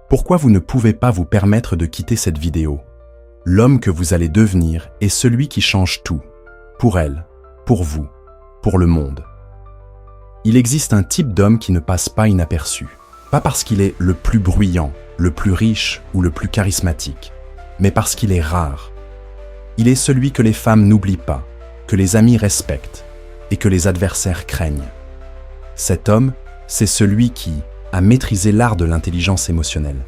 Pourquoi vous ne pouvez pas vous permettre de quitter cette vidéo? L'homme que vous allez devenir est celui qui change tout. Pour elle, pour vous, pour le monde. Il existe un type d'homme qui ne passe pas inaperçu. Pas parce qu'il est le plus bruyant, le plus riche ou le plus charismatique, mais parce qu'il est rare. Il est celui que les femmes n'oublient pas, que les amis respectent et que les adversaires craignent. Cet homme, c'est celui qui a maîtrisé l'art de l'intelligence émotionnelle.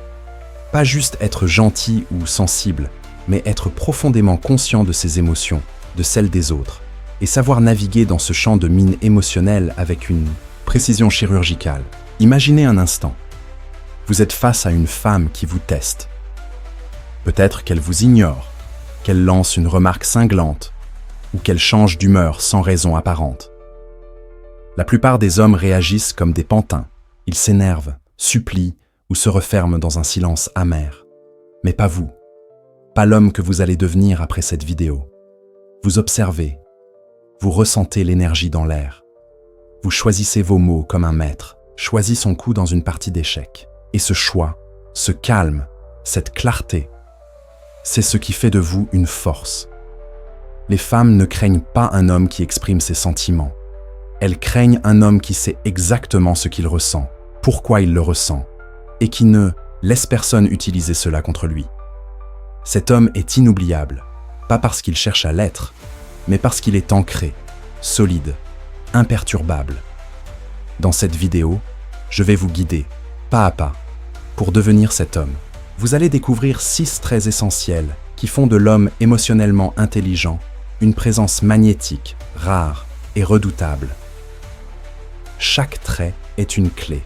Pas juste être gentil ou sensible, mais être profondément conscient de ses émotions, de celles des autres, et savoir naviguer dans ce champ de mine émotionnelle avec une précision chirurgicale. Imaginez un instant. Vous êtes face à une femme qui vous teste. Peut-être qu'elle vous ignore, qu'elle lance une remarque cinglante, ou qu'elle change d'humeur sans raison apparente. La plupart des hommes réagissent comme des pantins. Ils s'énervent, supplient ou se referment dans un silence amer. Mais pas vous. Pas l'homme que vous allez devenir après cette vidéo. Vous observez. Vous ressentez l'énergie dans l'air. Vous choisissez vos mots comme un maître choisit son coup dans une partie d'échecs. Et ce choix, ce calme, cette clarté, c'est ce qui fait de vous une force. Les femmes ne craignent pas un homme qui exprime ses sentiments. Elles craignent un homme qui sait exactement ce qu'il ressent, pourquoi il le ressent, et qui ne laisse personne utiliser cela contre lui. Cet homme est inoubliable, pas parce qu'il cherche à l'être, mais parce qu'il est ancré, solide, imperturbable. Dans cette vidéo, je vais vous guider, pas à pas, pour devenir cet homme. Vous allez découvrir 6 traits essentiels qui font de l'homme émotionnellement intelligent une présence magnétique, rare et redoutable. Chaque trait est une clé.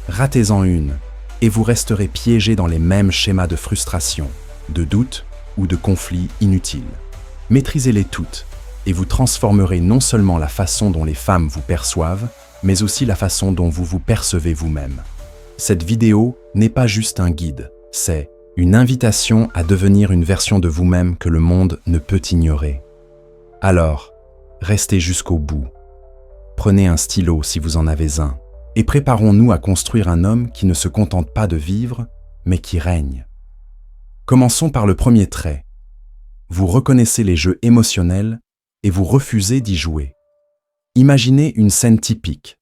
Ratez-en une, et vous resterez piégé dans les mêmes schémas de frustration, de doute ou de conflits inutiles. Maîtrisez-les toutes, et vous transformerez non seulement la façon dont les femmes vous perçoivent, mais aussi la façon dont vous vous percevez vous-même. Cette vidéo n'est pas juste un guide, c'est une invitation à devenir une version de vous-même que le monde ne peut ignorer. Alors, restez jusqu'au bout. Prenez un stylo si vous en avez un, et préparons-nous à construire un homme qui ne se contente pas de vivre, mais qui règne. Commençons par le premier trait. Vous reconnaissez les jeux émotionnels et vous refusez d'y jouer. Imaginez une scène typique.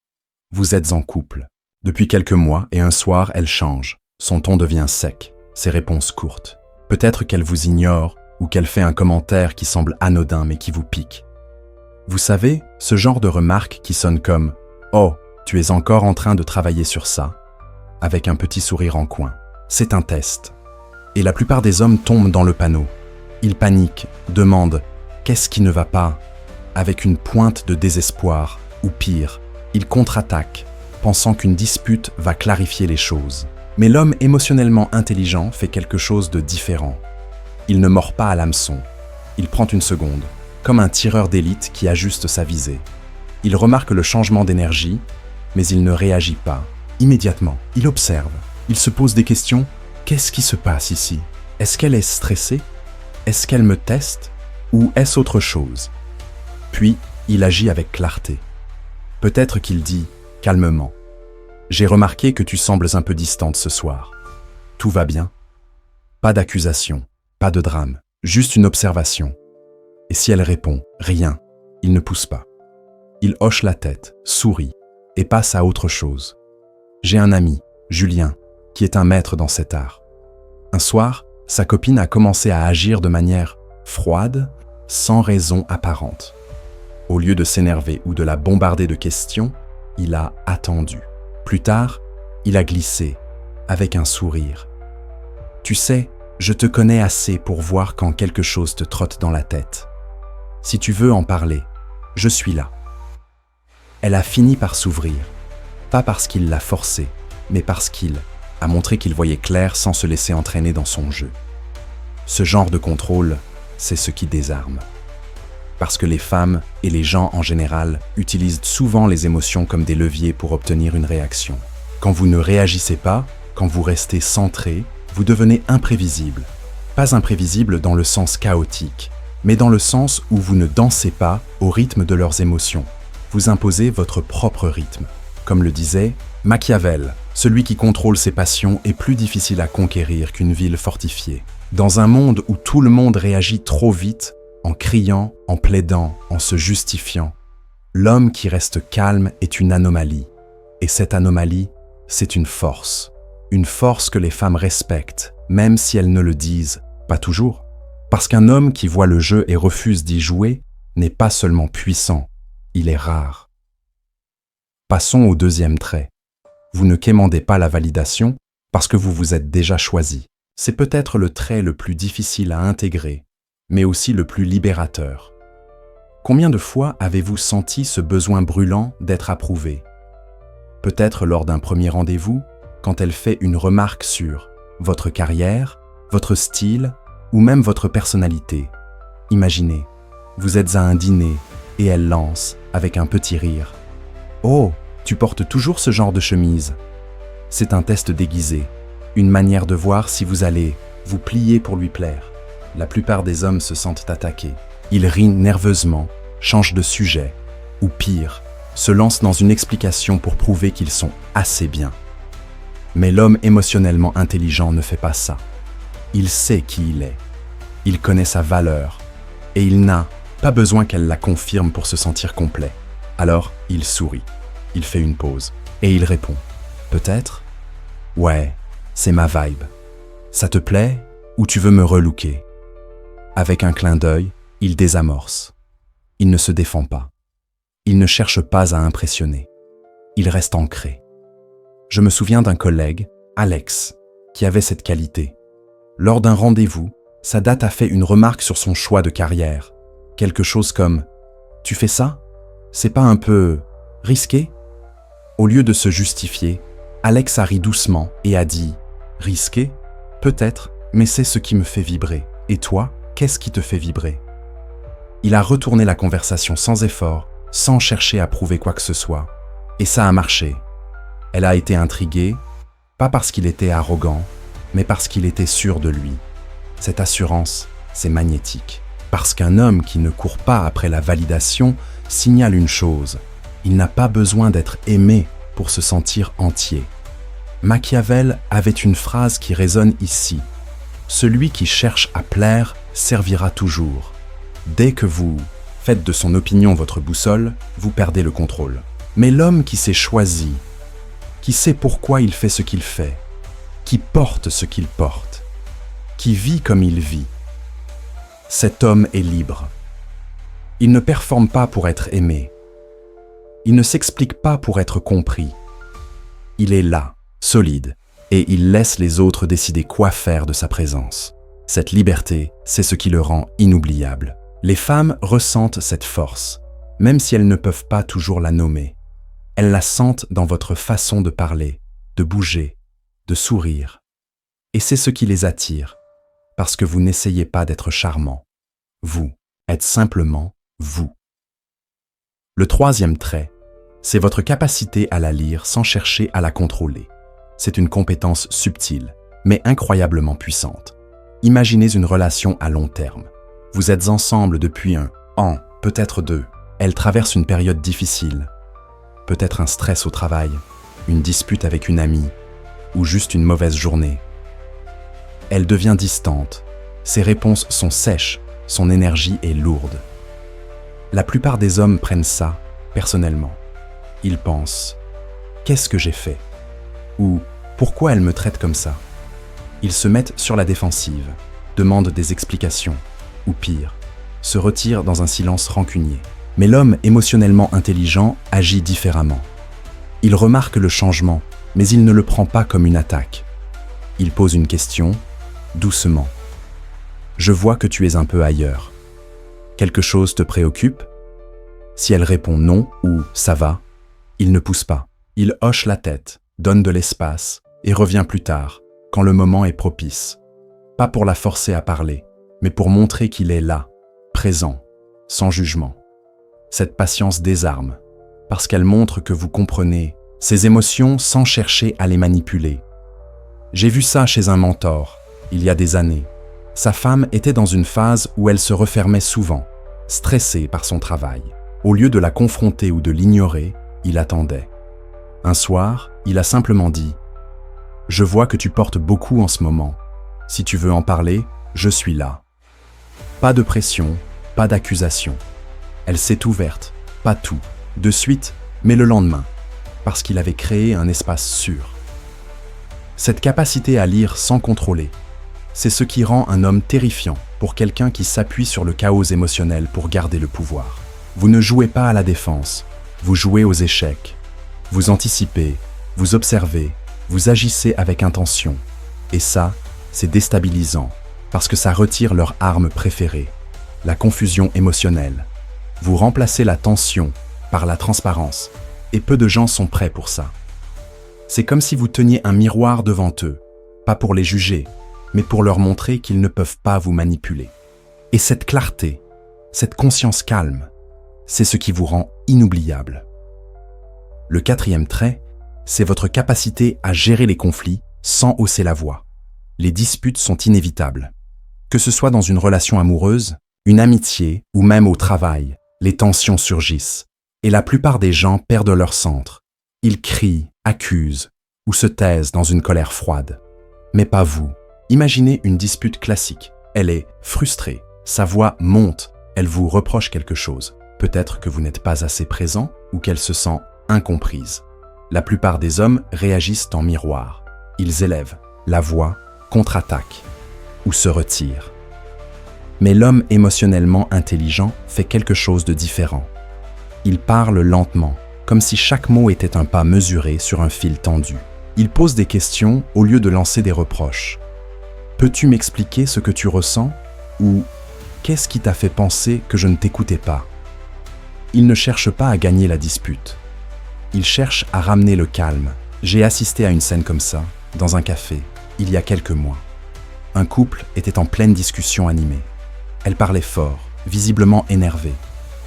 Vous êtes en couple. Depuis quelques mois et un soir, elle change. Son ton devient sec, ses réponses courtes. Peut-être qu'elle vous ignore ou qu'elle fait un commentaire qui semble anodin mais qui vous pique. Vous savez, ce genre de remarque qui sonne comme « Oh, tu es encore en train de travailler sur ça ?» avec un petit sourire en coin. C'est un test. Et la plupart des hommes tombent dans le panneau. Ils paniquent, demandent « Qu'est-ce qui ne va pas ?» avec une pointe de désespoir, ou pire, ils contre-attaquent, pensant qu'une dispute va clarifier les choses. Mais l'homme émotionnellement intelligent fait quelque chose de différent. Il ne mord pas à l'hameçon. Il prend une seconde, comme un tireur d'élite qui ajuste sa visée. Il remarque le changement d'énergie, mais il ne réagit pas. Immédiatement, il observe. Il se pose des questions. Qu'est-ce qui se passe ici? Est-ce qu'elle est stressée? Est-ce qu'elle me teste? Ou est-ce autre chose? Puis, il agit avec clarté. Peut-être qu'il dit, calmement, « J'ai remarqué que tu sembles un peu distante ce soir. Tout va bien ?» Pas d'accusation, pas de drame, juste une observation. Et si elle répond « Rien », il ne pousse pas. Il hoche la tête, sourit et passe à autre chose. J'ai un ami, Julien, qui est un maître dans cet art. Un soir, sa copine a commencé à agir de manière froide, sans raison apparente. Au lieu de s'énerver ou de la bombarder de questions, il a attendu. Plus tard, il a glissé, avec un sourire. « Tu sais, je te connais assez pour voir quand quelque chose te trotte dans la tête. Si tu veux en parler, je suis là. » Elle a fini par s'ouvrir, pas parce qu'il l'a forcée, mais parce qu'il a montré qu'il voyait clair sans se laisser entraîner dans son jeu. Ce genre de contrôle, c'est ce qui désarme. Parce que les femmes et les gens en général utilisent souvent les émotions comme des leviers pour obtenir une réaction. Quand vous ne réagissez pas, quand vous restez centré, vous devenez imprévisible. Pas imprévisible dans le sens chaotique, mais dans le sens où vous ne dansez pas au rythme de leurs émotions. Vous imposez votre propre rythme. Comme le disait Machiavel, Celui qui contrôle ses passions est plus difficile à conquérir qu'une ville fortifiée. Dans un monde où tout le monde réagit trop vite, en criant, en plaidant, en se justifiant, l'homme qui reste calme est une anomalie. Et cette anomalie, c'est une force que les femmes respectent, même si elles ne le disent pas toujours. Parce qu'un homme qui voit le jeu et refuse d'y jouer n'est pas seulement puissant, il est rare. Passons au deuxième trait. Vous ne quémandez pas la validation parce que vous vous êtes déjà choisi. C'est peut-être le trait le plus difficile à intégrer, mais aussi le plus libérateur. Combien de fois avez-vous senti ce besoin brûlant d'être approuvé? Peut-être lors d'un premier rendez-vous, quand elle fait une remarque sur votre carrière, votre style ou même votre personnalité. Imaginez, vous êtes à un dîner et elle lance, avec un petit rire, « Oh, tu portes toujours ce genre de chemise ?» C'est un test déguisé, une manière de voir si vous allez vous plier pour lui plaire. La plupart des hommes se sentent attaqués. Ils rient nerveusement, changent de sujet, ou pire, se lancent dans une explication pour prouver qu'ils sont assez bien. Mais l'homme émotionnellement intelligent ne fait pas ça. Il sait qui il est. Il connaît sa valeur. Et il n'a pas besoin qu'elle la confirme pour se sentir complet. Alors, il sourit. Il fait une pause. Et il répond. Peut-être ? Ouais, c'est ma vibe. Ça te plaît ou tu veux me relooker ? Avec un clin d'œil, il désamorce. Il ne se défend pas. Il ne cherche pas à impressionner. Il reste ancré. Je me souviens d'un collègue, Alex, qui avait cette qualité. Lors d'un rendez-vous, sa date a fait une remarque sur son choix de carrière. Quelque chose comme « Tu fais ça ? C'est pas un peu risqué ?» Au lieu de se justifier, Alex a ri doucement et a dit « Risqué ? Peut-être, mais c'est ce qui me fait vibrer. Et toi, qu'est-ce qui te fait vibrer ?» Il a retourné la conversation sans effort, sans chercher à prouver quoi que ce soit. Et ça a marché. Elle a été intriguée, pas parce qu'il était arrogant, mais parce qu'il était sûr de lui. Cette assurance, c'est magnétique. Parce qu'un homme qui ne court pas après la validation signale une chose. Il n'a pas besoin d'être aimé pour se sentir entier. Machiavel avait une phrase qui résonne ici. Celui qui cherche à plaire servira toujours. Dès que vous faites de son opinion votre boussole, vous perdez le contrôle. Mais l'homme qui s'est choisi, qui sait pourquoi il fait ce qu'il fait, qui porte ce qu'il porte, qui vit comme il vit, cet homme est libre. Il ne performe pas pour être aimé. Il ne s'explique pas pour être compris. Il est là, solide, et il laisse les autres décider quoi faire de sa présence. Cette liberté, c'est ce qui le rend inoubliable. Les femmes ressentent cette force, même si elles ne peuvent pas toujours la nommer. Elles la sentent dans votre façon de parler, de bouger, de sourire. Et c'est ce qui les attire, parce que vous n'essayez pas d'être charmant. Vous êtes simplement vous. Le troisième trait, c'est votre capacité à la lire sans chercher à la contrôler. C'est une compétence subtile, mais incroyablement puissante. Imaginez une relation à long terme. Vous êtes ensemble depuis 1 an, peut-être 2. Elle traverse une période difficile. Peut-être un stress au travail, une dispute avec une amie, ou juste une mauvaise journée. Elle devient distante. Ses réponses sont sèches, son énergie est lourde. La plupart des hommes prennent ça personnellement. Ils pensent « Qu'est-ce que j'ai fait ?» ou « Pourquoi elle me traite comme ça ?» Ils se mettent sur la défensive, demandent des explications, ou pire, se retirent dans un silence rancunier. Mais l'homme émotionnellement intelligent agit différemment. Il remarque le changement, mais il ne le prend pas comme une attaque. Il pose une question, doucement. « Je vois que tu es un peu ailleurs. Quelque chose te préoccupe ?» Si elle répond non ou « ça va », il ne pousse pas. Il hoche la tête, donne de l'espace et revient plus tard, quand le moment est propice. Pas pour la forcer à parler, mais pour montrer qu'il est là, présent, sans jugement. Cette patience désarme, parce qu'elle montre que vous comprenez ses émotions sans chercher à les manipuler. J'ai vu ça chez un mentor, il y a des années. Sa femme était dans une phase où elle se refermait souvent, stressée par son travail. Au lieu de la confronter ou de l'ignorer, il attendait. Un soir, il a simplement dit Je vois que tu portes beaucoup en ce moment. Si tu veux en parler, je suis là. » Pas de pression, pas d'accusation. Elle s'est ouverte, pas tout, de suite, mais le lendemain, parce qu'il avait créé un espace sûr. Cette capacité à lire sans contrôler, c'est ce qui rend un homme terrifiant pour quelqu'un qui s'appuie sur le chaos émotionnel pour garder le pouvoir. Vous ne jouez pas à la défense, vous jouez aux échecs. Vous anticipez, vous observez, vous agissez avec intention. Et ça, c'est déstabilisant, parce que ça retire leur arme préférée, la confusion émotionnelle. Vous remplacez la tension par la transparence, et peu de gens sont prêts pour ça. C'est comme si vous teniez un miroir devant eux, pas pour les juger, mais pour leur montrer qu'ils ne peuvent pas vous manipuler. Et cette clarté, cette conscience calme, c'est ce qui vous rend inoubliable. Le 4e trait, c'est votre capacité à gérer les conflits sans hausser la voix. Les disputes sont inévitables. Que ce soit dans une relation amoureuse, une amitié ou même au travail, les tensions surgissent. Et la plupart des gens perdent leur centre. Ils crient, accusent ou se taisent dans une colère froide. Mais pas vous. Imaginez une dispute classique. Elle est frustrée, sa voix monte, elle vous reproche quelque chose. Peut-être que vous n'êtes pas assez présent ou qu'elle se sent incomprise. La plupart des hommes réagissent en miroir. Ils élèvent la voix, contre-attaquent ou se retirent. Mais l'homme émotionnellement intelligent fait quelque chose de différent. Il parle lentement, comme si chaque mot était un pas mesuré sur un fil tendu. Il pose des questions au lieu de lancer des reproches. « Peux-tu m'expliquer ce que tu ressens ?» ou « Qu'est-ce qui t'a fait penser que je ne t'écoutais pas ?» Il ne cherche pas à gagner la dispute. Il cherche à ramener le calme. J'ai assisté à une scène comme ça, dans un café, il y a quelques mois. Un couple était en pleine discussion animée. Elle parlait fort, visiblement énervée.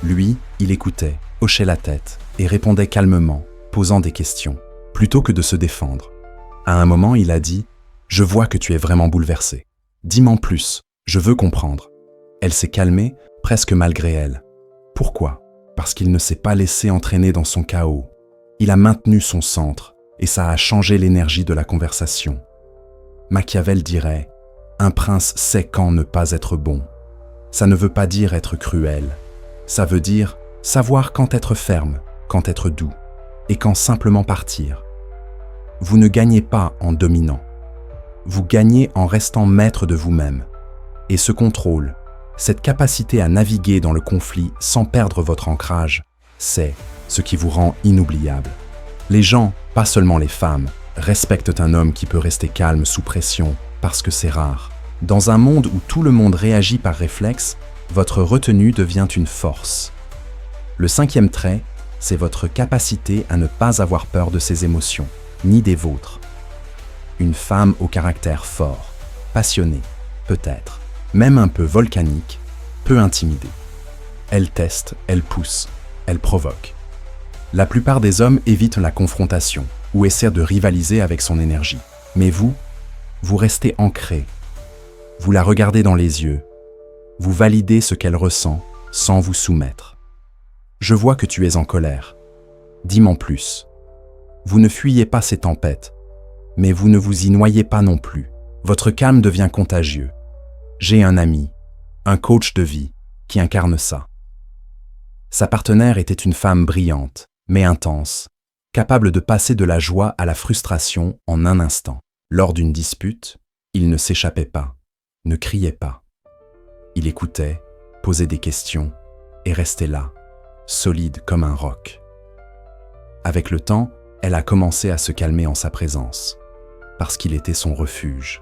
Lui, il écoutait, hochait la tête et répondait calmement, posant des questions, plutôt que de se défendre. À un moment, il a dit « Je vois que tu es vraiment bouleversé. Dis-m'en plus, je veux comprendre. » Elle s'est calmée, presque malgré elle. Pourquoi ? Parce qu'il ne s'est pas laissé entraîner dans son chaos. Il a maintenu son centre et ça a changé l'énergie de la conversation. Machiavel dirait « Un prince sait quand ne pas être bon. » Ça ne veut pas dire être cruel. Ça veut dire savoir quand être ferme, quand être doux et quand simplement partir. Vous ne gagnez pas en dominant. Vous gagnez en restant maître de vous-même. Et ce contrôle, cette capacité à naviguer dans le conflit sans perdre votre ancrage, c'est ce qui vous rend inoubliable. Les gens, pas seulement les femmes, respectent un homme qui peut rester calme sous pression parce que c'est rare. Dans un monde où tout le monde réagit par réflexe, votre retenue devient une force. Le 5e trait, c'est votre capacité à ne pas avoir peur de ses émotions, ni des vôtres. Une femme au caractère fort, passionnée, peut-être, même un peu volcanique, peut intimider. Elle teste, elle pousse, elle provoque. La plupart des hommes évitent la confrontation ou essaient de rivaliser avec son énergie. Mais vous restez ancré. Vous la regardez dans les yeux. Vous validez ce qu'elle ressent sans vous soumettre. Je vois que tu es en colère. Dis-m'en plus. Vous ne fuyez pas ces tempêtes, mais vous ne vous y noyez pas non plus. Votre calme devient contagieux. J'ai un ami, un coach de vie, qui incarne ça. Sa partenaire était une femme brillante, mais intense, capable de passer de la joie à la frustration en un instant. Lors d'une dispute, il ne s'échappait pas, ne criait pas. Il écoutait, posait des questions et restait là, solide comme un roc. Avec le temps, elle a commencé à se calmer en sa présence, parce qu'il était son refuge.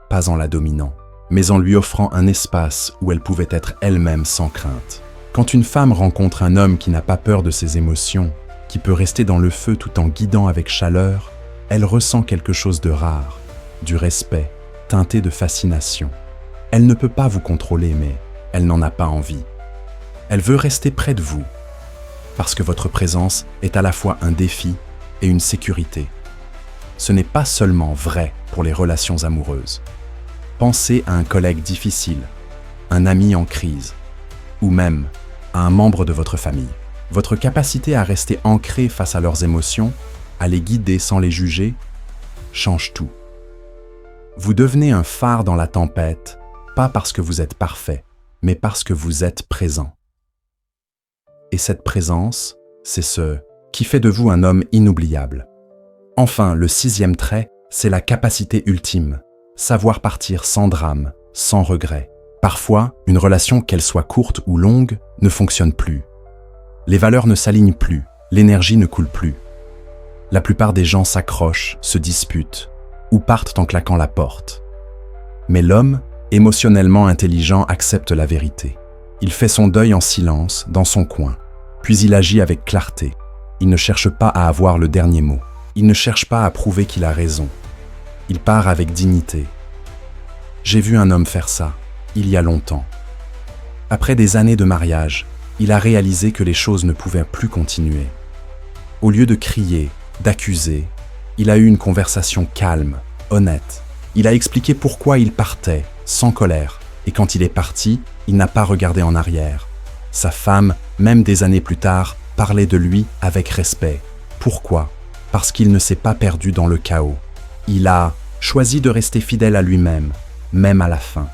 Pas en la dominant, mais en lui offrant un espace où elle pouvait être elle-même sans crainte. Quand une femme rencontre un homme qui n'a pas peur de ses émotions, qui peut rester dans le feu tout en guidant avec chaleur, elle ressent quelque chose de rare, du respect, teinté de fascination. Elle ne peut pas vous contrôler, mais elle n'en a pas envie. Elle veut rester près de vous, parce que votre présence est à la fois un défi et une sécurité. Ce n'est pas seulement vrai pour les relations amoureuses. Pensez à un collègue difficile, un ami en crise, ou même à un membre de votre famille. Votre capacité à rester ancré face à leurs émotions, à les guider sans les juger, change tout. Vous devenez un phare dans la tempête, pas parce que vous êtes parfait, mais parce que vous êtes présent. Et cette présence, c'est ce qui fait de vous un homme inoubliable. Enfin, le 6e trait, c'est la capacité ultime, savoir partir sans drame, sans regret. Parfois, une relation, qu'elle soit courte ou longue, ne fonctionne plus. Les valeurs ne s'alignent plus, l'énergie ne coule plus. La plupart des gens s'accrochent, se disputent, ou partent en claquant la porte. Mais l'homme, émotionnellement intelligent, accepte la vérité. Il fait son deuil en silence, dans son coin, puis il agit avec clarté. Il ne cherche pas à avoir le dernier mot. Il ne cherche pas à prouver qu'il a raison. Il part avec dignité. J'ai vu un homme faire ça, il y a longtemps. Après des années de mariage, il a réalisé que les choses ne pouvaient plus continuer. Au lieu de crier, d'accuser, il a eu une conversation calme, honnête. Il a expliqué pourquoi il partait, sans colère, et quand il est parti, il n'a pas regardé en arrière. Sa femme, même des années plus tard, parlait de lui avec respect. Pourquoi ? Parce qu'il ne s'est pas perdu dans le chaos. Il a choisi de rester fidèle à lui-même, même à la fin.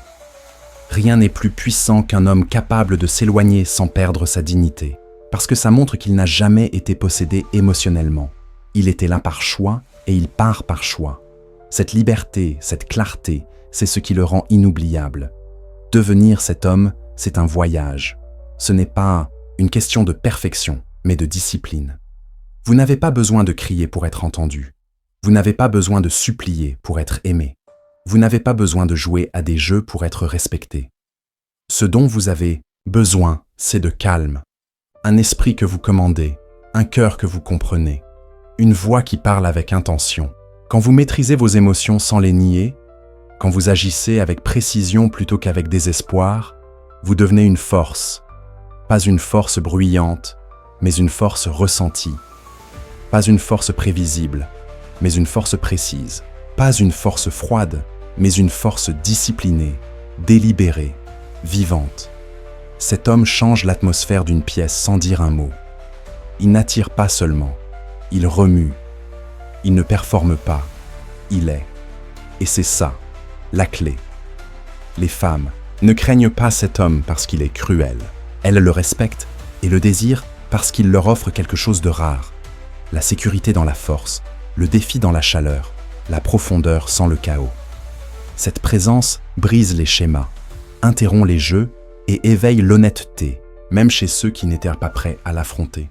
Rien n'est plus puissant qu'un homme capable de s'éloigner sans perdre sa dignité, parce que ça montre qu'il n'a jamais été possédé émotionnellement. Il était là par choix et il part par choix. Cette liberté, cette clarté, c'est ce qui le rend inoubliable. Devenir cet homme, c'est un voyage. Ce n'est pas une question de perfection, mais de discipline. Vous n'avez pas besoin de crier pour être entendu. Vous n'avez pas besoin de supplier pour être aimé. Vous n'avez pas besoin de jouer à des jeux pour être respecté. Ce dont vous avez besoin, c'est de calme. Un esprit que vous commandez, un cœur que vous comprenez, une voix qui parle avec intention. Quand vous maîtrisez vos émotions sans les nier, quand vous agissez avec précision plutôt qu'avec désespoir, vous devenez une force. Pas une force bruyante, mais une force ressentie. Pas une force prévisible, mais une force précise. Pas une force froide, mais une force disciplinée, délibérée, vivante. Cet homme change l'atmosphère d'une pièce sans dire un mot. Il n'attire pas seulement, il remue. Il ne performe pas, il est. Et c'est ça, la clé. Les femmes ne craignent pas cet homme parce qu'il est cruel. Elles le respectent et le désirent parce qu'il leur offre quelque chose de rare. La sécurité dans la force, le défi dans la chaleur, la profondeur sans le chaos. Cette présence brise les schémas, interrompt les jeux et éveille l'honnêteté, même chez ceux qui n'étaient pas prêts à l'affronter.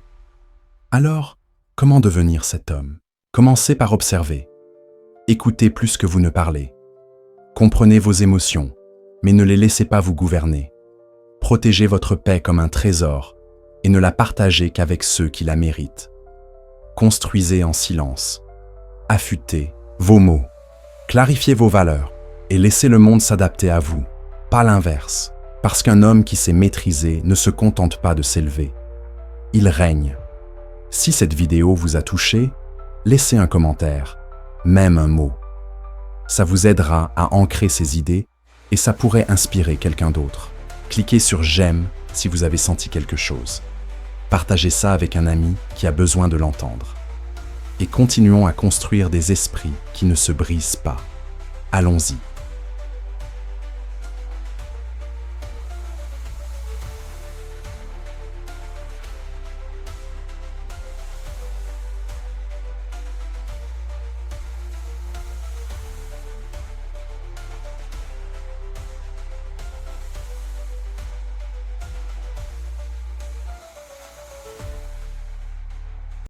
Alors, comment devenir cet homme ? Commencez par observer. Écoutez plus que vous ne parlez. Comprenez vos émotions, mais ne les laissez pas vous gouverner. Protégez votre paix comme un trésor et ne la partagez qu'avec ceux qui la méritent. Construisez en silence. Affûtez vos mots. Clarifiez vos valeurs et laissez le monde s'adapter à vous, pas l'inverse. Parce qu'un homme qui sait maîtriser ne se contente pas de s'élever. Il règne. Si cette vidéo vous a touché, laissez un commentaire, même un mot. Ça vous aidera à ancrer ces idées et ça pourrait inspirer quelqu'un d'autre. Cliquez sur « J'aime » si vous avez senti quelque chose. Partagez ça avec un ami qui a besoin de l'entendre. Et continuons à construire des esprits qui ne se brisent pas. Allons-y.